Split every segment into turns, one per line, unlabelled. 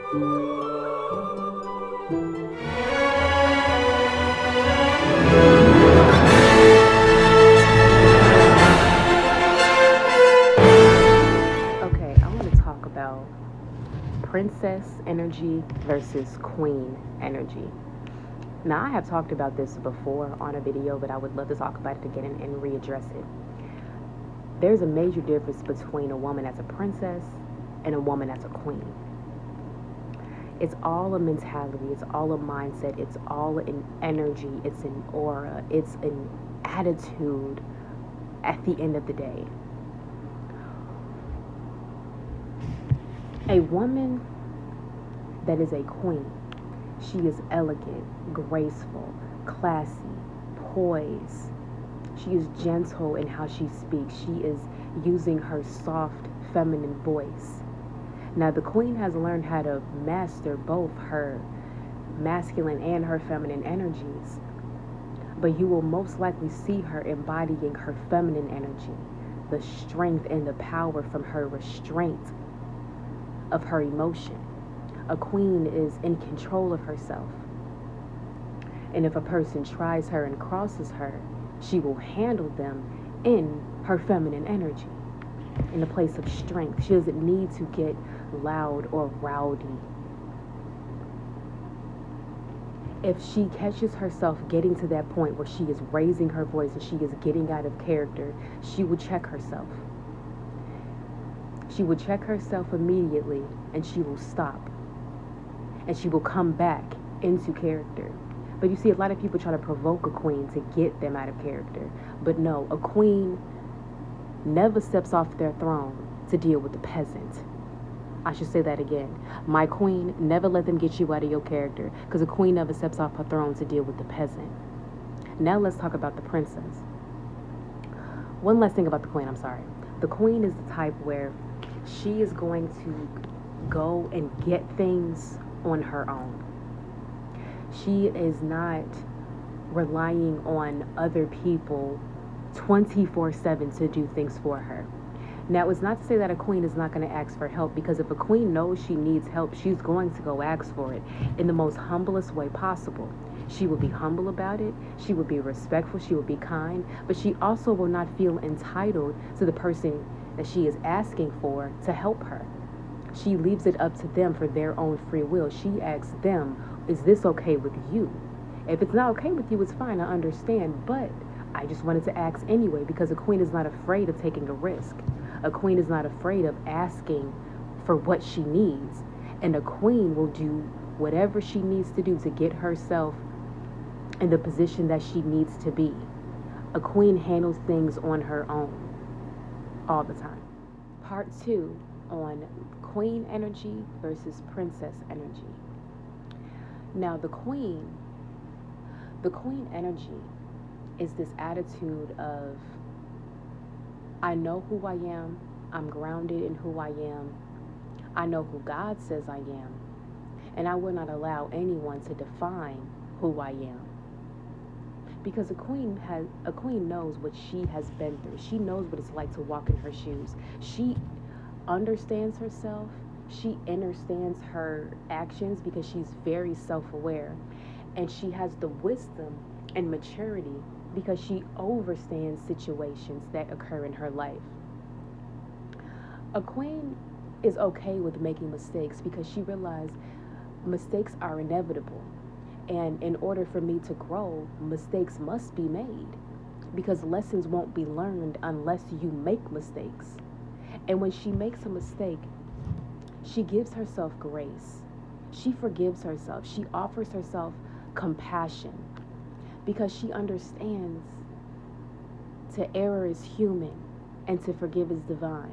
Okay, I want to talk about princess energy versus queen energy. Now, I have talked about this before on a video, but I would love to talk about it again and readdress it. There's a major difference between a woman as a princess and a woman as a queen. It's all a mentality, it's all a mindset, it's all an energy, it's an aura, it's an attitude at the end of the day. A woman that is a queen, she is elegant, graceful, classy, poised. She is gentle in how she speaks. She is using her soft, feminine voice. Now, the queen has learned how to master both her masculine and her feminine energies. But you will most likely see her embodying her feminine energy, the strength and the power from her restraint of her emotion. A queen is in control of herself. And if a person tries her and crosses her, she will handle them in her feminine energy, in a place of strength. She doesn't need to get loud or rowdy. If she catches herself getting to that point where she is raising her voice and she is getting out of character, she will check herself. She will check herself immediately and she will stop. And she will come back into character. But you see, a lot of people try to provoke a queen to get them out of character. But no, a queen never steps off their throne to deal with the peasant. I should say that again. My queen, never let them get you out of your character, because a queen never steps off her throne to deal with the peasant. Now let's talk about the princess. One last thing about the queen, I'm sorry. The queen is the type where she is going to go and get things on her own. She is not relying on other people 24/7 to do things for her. Now, it's not to say that a queen is not going to ask for help, because if a queen knows she needs help, she's going to go ask for it in the most humblest way possible. She will be humble about it. She will be respectful. She will be kind. But she also will not feel entitled to the person that she is asking for to help her. She leaves it up to them for their own free will. She asks them, is this okay with you? If it's not okay with you, it's fine, I understand, but I just wanted to ask anyway, because a queen is not afraid of taking a risk. A queen is not afraid of asking for what she needs. And a queen will do whatever she needs to do to get herself in the position that she needs to be. A queen handles things on her own all the time. Part 2 on queen energy versus princess energy. Now, the queen energy is this attitude of, I know who I am, I'm grounded in who I am, I know who God says I am, and I will not allow anyone to define who I am. Because a queen knows what she has been through. She knows what it's like to walk in her shoes. She understands herself. She understands her actions because she's very self-aware. And she has the wisdom and maturity because she understands situations that occur in her life. A queen is okay with making mistakes because she realizes mistakes are inevitable. And in order for me to grow, mistakes must be made, because lessons won't be learned unless you make mistakes. And when she makes a mistake, she gives herself grace. She forgives herself. She offers herself compassion, because she understands to err is human and to forgive is divine.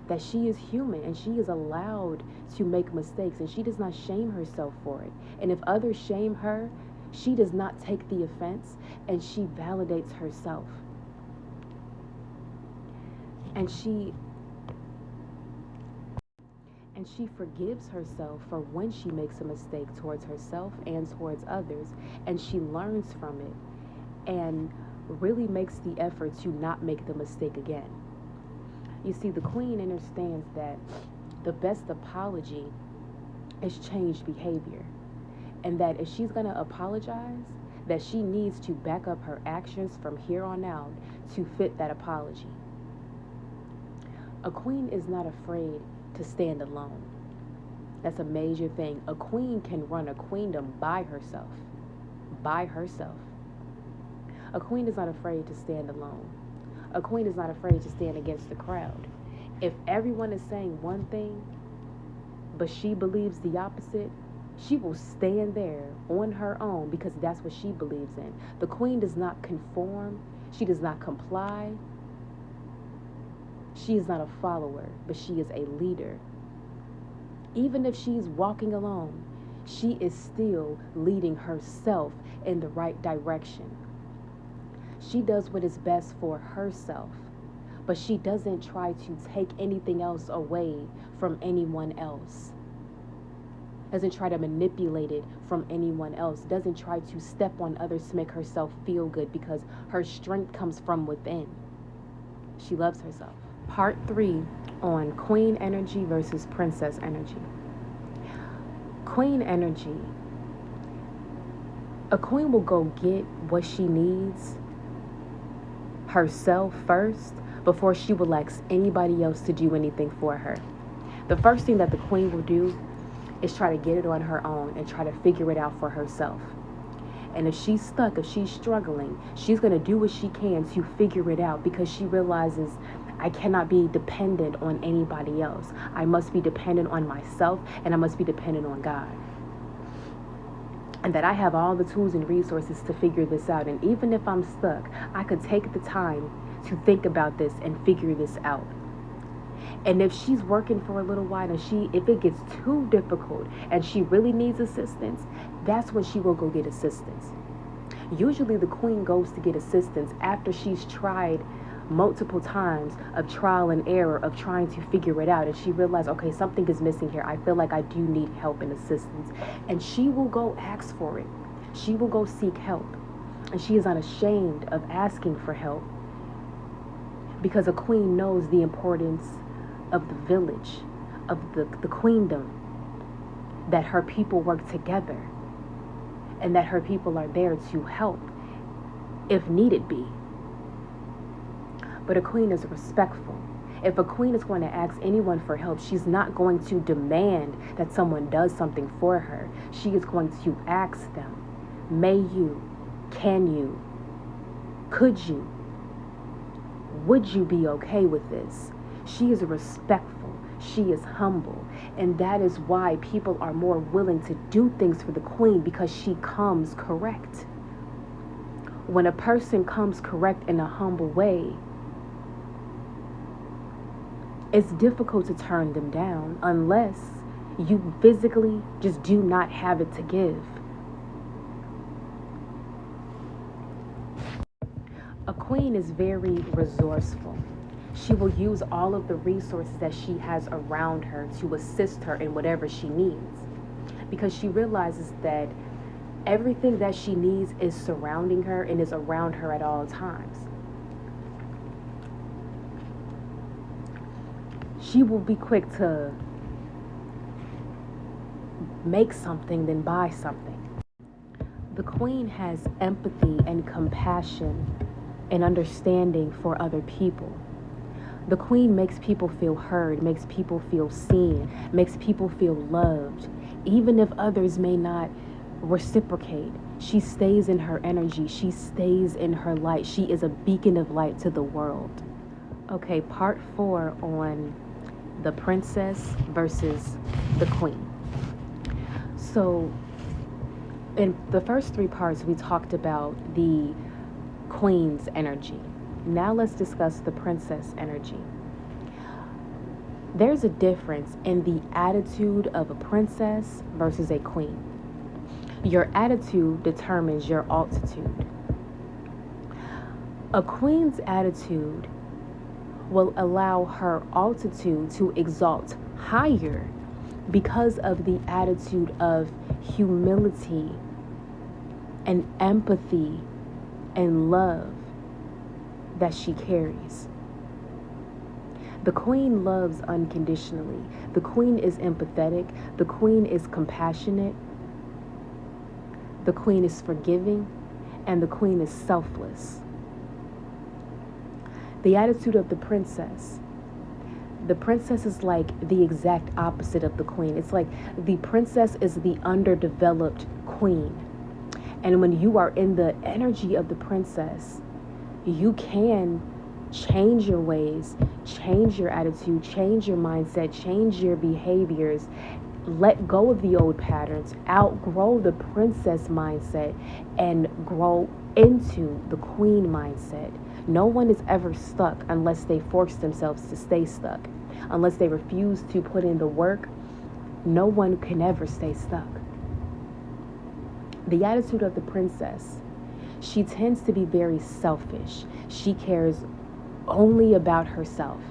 That she is human and she is allowed to make mistakes, and she does not shame herself for it. And if others shame her, she does not take the offense, and she validates herself. And she forgives herself for when she makes a mistake towards herself and towards others, and she learns from it and really makes the effort to not make the mistake again. You see, the queen understands that the best apology is changed behavior. And that if she's going to apologize, that she needs to back up her actions from here on out to fit that apology. A queen is not afraid to stand alone. That's a major thing. A queen can run a queendom by herself. By herself. A queen is not afraid to stand alone. A queen is not afraid to stand against the crowd. If everyone is saying one thing, but she believes the opposite, she will stand there on her own because that's what she believes in. The queen does not conform. She does not comply. She is not a follower, but she is a leader. Even if she's walking alone, she is still leading herself in the right direction. She does what is best for herself, but she doesn't try to take anything else away from anyone else. Doesn't try to manipulate it from anyone else. Doesn't try to step on others to make herself feel good because her strength comes from within. She loves herself. Part 3 on queen energy versus princess energy. Queen energy. A queen will go get what she needs herself first before she will ask anybody else to do anything for her. The first thing that the queen will do is try to get it on her own and try to figure it out for herself. And if she's stuck, if she's struggling, she's going to do what she can to figure it out because she realizes, I cannot be dependent on anybody else. I must be dependent on myself, and I must be dependent on God. And that I have all the tools and resources to figure this out. And even if I'm stuck, I could take the time to think about this and figure this out. And if she's working for a little while and if it gets too difficult and she really needs assistance, that's when she will go get assistance. Usually the queen goes to get assistance after she's tried multiple times of trial and error of trying to figure it out. And she realized, okay, something is missing here. I feel like I do need help and assistance. And she will go ask for it. She will go seek help. And she is unashamed of asking for help because a queen knows the importance of the village, of the queendom, that her people work together and that her people are there to help if needed be. But a queen is respectful. If a queen is going to ask anyone for help, she's not going to demand that someone does something for her. She is going to ask them, may you, can you, could you, would you be okay with this? She is respectful. She is humble. And that is why people are more willing to do things for the queen, because she comes correct. When a person comes correct in a humble way, it's difficult to turn them down unless you physically just do not have it to give. A queen is very resourceful. She will use all of the resources that she has around her to assist her in whatever she needs, because she realizes that everything that she needs is surrounding her and is around her at all times. She will be quick to make something than buy something. The queen has empathy and compassion and understanding for other people. The queen makes people feel heard, makes people feel seen, makes people feel loved. Even if others may not reciprocate, she stays in her energy. She stays in her light. She is a beacon of light to the world. Okay, part 4 on the princess versus the queen. So in the first 3 parts, we talked about the queen's energy. Now let's discuss the princess energy. There's a difference in the attitude of a princess versus a queen. Your attitude determines your altitude. A queen's attitude will allow her altitude to exalt higher because of the attitude of humility and empathy and love that she carries. The queen loves unconditionally. The queen is empathetic. The queen is compassionate. The queen is forgiving. And the queen is selfless. The attitude of the princess. The princess is like the exact opposite of the queen. It's like the princess is the underdeveloped queen. And when you are in the energy of the princess, you can change your ways, change your attitude, change your mindset, change your behaviors, let go of the old patterns, outgrow the princess mindset, and grow into the queen mindset. No one is ever stuck unless they force themselves to stay stuck. Unless they refuse to put in the work, no one can ever stay stuck. The attitude of the princess, she tends to be very selfish. She cares only about herself.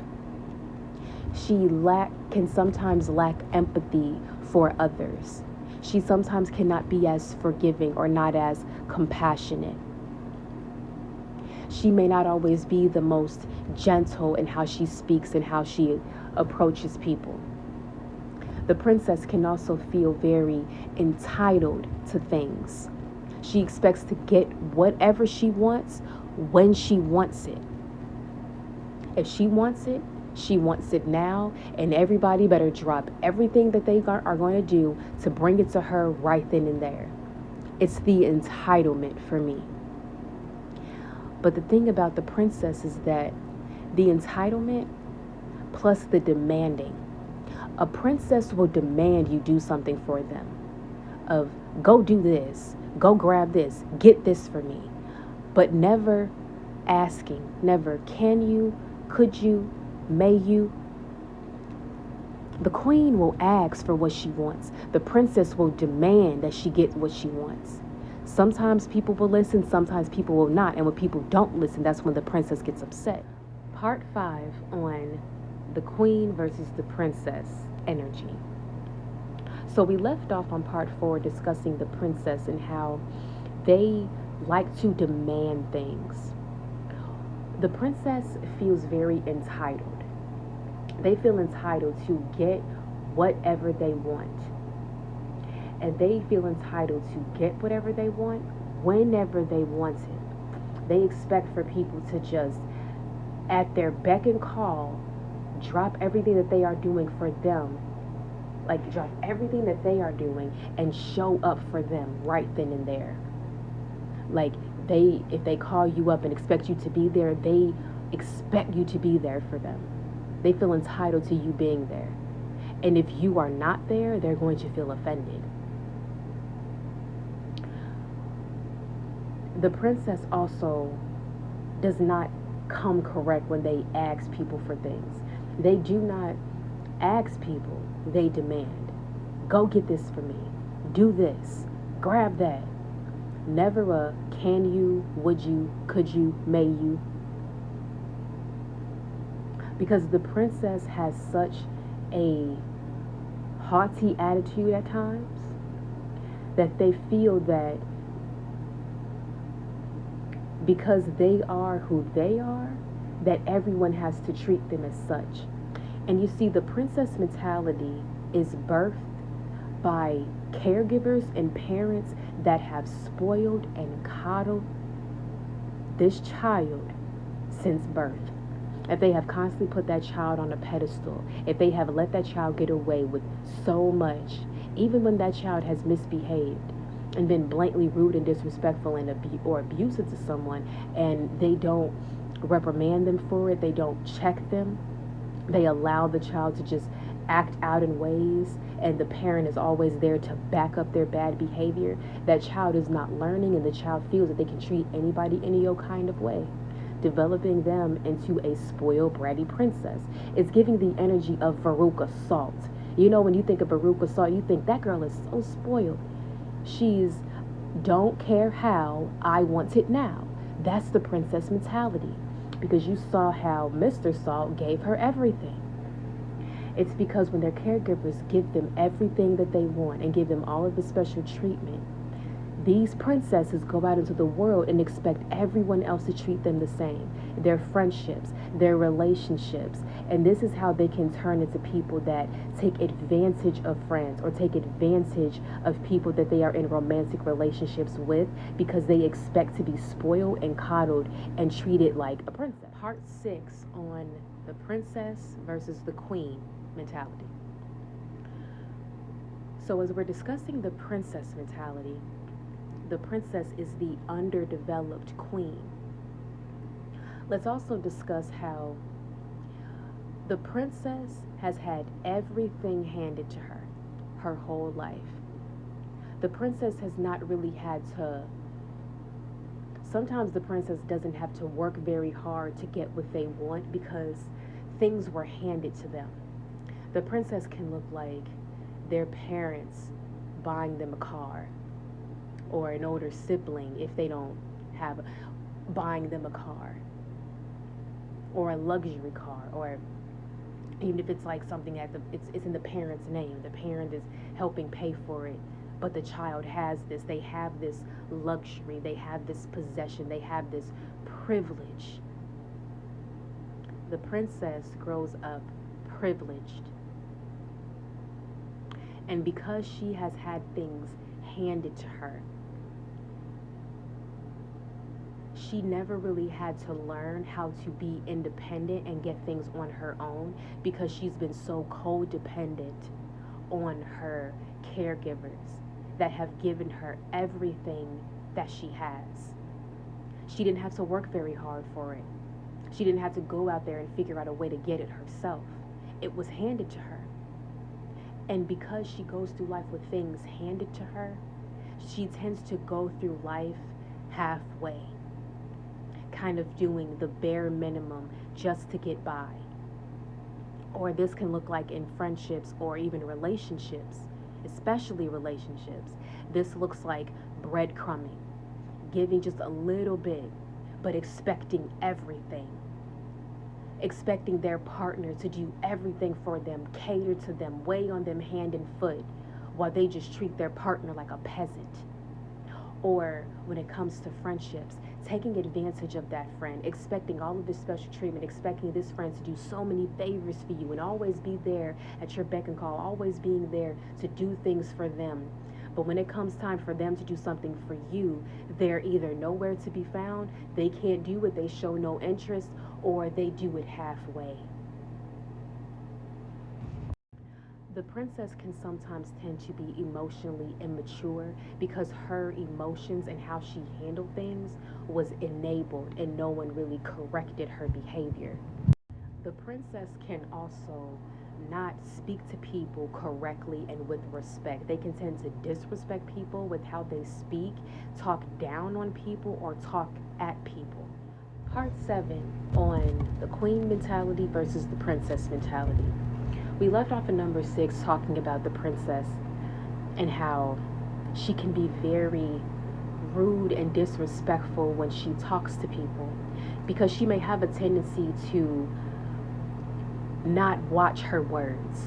She can sometimes lack empathy for others. She sometimes cannot be as forgiving or not as compassionate. She may not always be the most gentle in how she speaks and how she approaches people. The princess can also feel very entitled to things. She expects to get whatever she wants when she wants it. If she wants it now, and everybody better drop everything that they are going to do to bring it to her right then and there. It's the entitlement for me. But the thing about the princess is that the entitlement plus the demanding. A princess will demand you do something for them. Of go do this, go grab this, get this for me. But never asking, never can you, could you, may you. The queen will ask for what she wants. The princess will demand that she get what she wants. Sometimes people will listen, sometimes people will not. And when people don't listen, that's when the princess gets upset. Part 5 on the queen versus the princess energy. So we left off on part 4 discussing the princess and how they like to demand things. The princess feels very entitled. They feel entitled to get whatever they want. And they feel entitled to get whatever they want whenever they want it. They expect for people to just, at their beck and call, drop everything that they are doing for them. Like, drop everything that they are doing and show up for them right then and there. Like, if they call you up and expect you to be there, they expect you to be there for them. They feel entitled to you being there. And if you are not there, they're going to feel offended. The princess also does not come correct when they ask people for things. They do not ask people, they demand. Go get this for me. Do this. Grab that. Never a can you, would you, could you, may you. Because the princess has such a haughty attitude at times that they feel that because they are who they are, that everyone has to treat them as such. And you see, the princess mentality is birthed by caregivers and parents that have spoiled and coddled this child since birth. If they have constantly put that child on a pedestal, if they have let that child get away with so much, even when that child has misbehaved and been blatantly rude and disrespectful and or abusive to someone, and they don't reprimand them for it, they don't check them, they allow the child to just act out in ways, and the parent is always there to back up their bad behavior, that child is not learning, and the child feels that they can treat anybody any old kind of way, developing them into a spoiled, bratty princess. It's giving the energy of Veruca Salt. You know, when you think of Veruca Salt, you think that girl is so spoiled. She's don't care how, I want it now. That's the princess mentality, because you saw how Mr. Salt gave her everything. It's because when their caregivers give them everything that they want and give them all of the special treatment, These princesses go out into the world and expect everyone else to treat them the same. Their friendships, their relationships. And this is how they can turn into people that take advantage of friends or take advantage of people that they are in romantic relationships with, because they expect to be spoiled and coddled and treated like a princess. Part 6 on the princess versus the queen mentality. So as we're discussing the princess mentality, the princess is the underdeveloped queen. Let's also discuss how the princess has had everything handed to her whole life. The princess has not really had to, sometimes the princess doesn't have to work very hard to get what they want because things were handed to them. The princess can look like their parents buying them a car, or an older sibling, if they don't have, buying them a car, or a luxury car, or even if it's like something at it's in the parent's name, the parent is helping pay for it, but the child has this, they have this luxury, they have this possession, they have this privilege. The princess grows up privileged. And because she has had things handed to her, she never really had to learn how to be independent and get things on her own, because she's been so codependent on her caregivers that have given her everything that she has. She didn't have to work very hard for it. She didn't have to go out there and figure out a way to get it herself. It was handed to her. And because she goes through life with things handed to her, she tends to go through life halfway, kind of doing the bare minimum just to get by. Or this can look like in friendships or even relationships, especially relationships. This looks like breadcrumbing, giving just a little bit, but expecting everything. Expecting their partner to do everything for them, cater to them, weigh on them hand and foot, while they just treat their partner like a peasant. Or when it comes to friendships, taking advantage of that friend, expecting all of this special treatment, expecting this friend to do so many favors for you and always be there at your beck and call, always being there to do things for them. But when it comes time for them to do something for you, they're either nowhere to be found, they can't do it, they show no interest, or they do it halfway. The princess can sometimes tend to be emotionally immature because her emotions and how she handled things was enabled and no one really corrected her behavior. The princess can also not speak to people correctly and with respect. They can tend to disrespect people with how they speak, talk down on people, or talk at people. Part 7 on the queen mentality versus the princess mentality. We left off in number 6 talking about the princess and how she can be very rude and disrespectful when she talks to people, because she may have a tendency to not watch her words.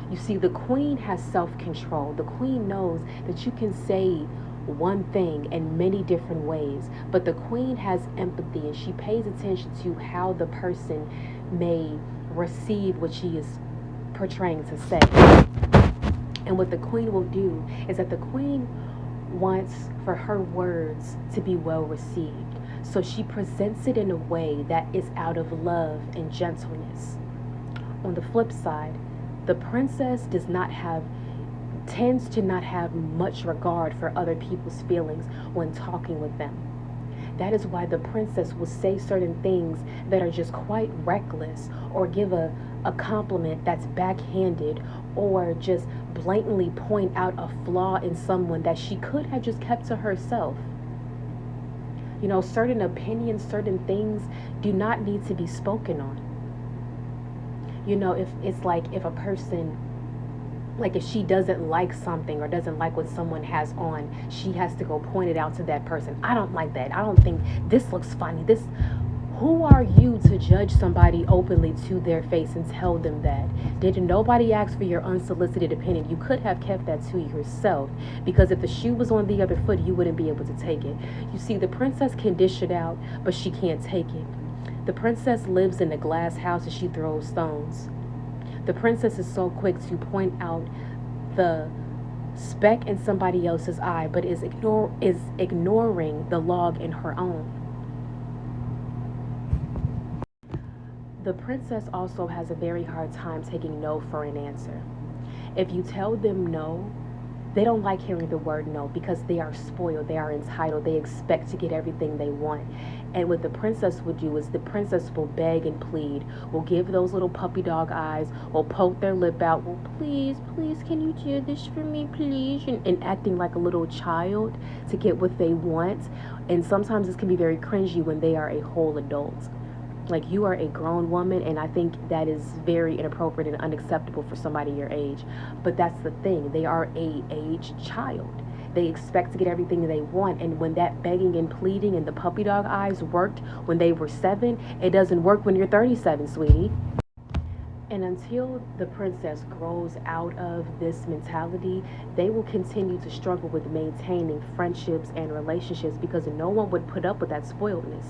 You see, the queen has self-control. The queen knows that you can say one thing in many different ways, but the queen has empathy and she pays attention to how the person may receive what she is portraying to say. And what the queen will do is that the queen wants for her words to be well received, so she presents it in a way that is out of love and gentleness. On the flip side, the princess tends to not have much regard for other people's feelings when talking with them. That is why the princess will say certain things that are just quite reckless, or give a compliment that's backhanded, or just blatantly point out a flaw in someone that she could have just kept to herself. You know, certain opinions, certain things do not need to be spoken on. You know, if it's like if a person, like if she doesn't like something or doesn't like what someone has on, she has to go point it out to that person. I don't like that. I don't think this looks funny. Who are you to judge somebody openly to their face and tell them that? Did nobody ask for your unsolicited opinion? You could have kept that to yourself, because if the shoe was on the other foot, you wouldn't be able to take it. You see, the princess can dish it out, but she can't take it. The princess lives in a glass house and she throws stones. The princess is so quick to point out the speck in somebody else's eye, but is ignoring the log in her own. The princess also has a very hard time taking no for an answer. If you tell them no, they don't like hearing the word no because they are spoiled, they are entitled, they expect to get everything they want. And what the princess would do is the princess will beg and plead, will give those little puppy dog eyes, will poke their lip out, will please, can you do this for me, please? And acting like a little child to get what they want. And sometimes this can be very cringy when they are a whole adult. Like, you are a grown woman, and I think that is very inappropriate and unacceptable for somebody your age. But that's the thing. They are a aged child. They expect to get everything they want, and when that begging and pleading and the puppy dog eyes worked when they were 7, it doesn't work when you're 37, sweetie. And until the princess grows out of this mentality, they will continue to struggle with maintaining friendships and relationships because no one would put up with that spoiledness.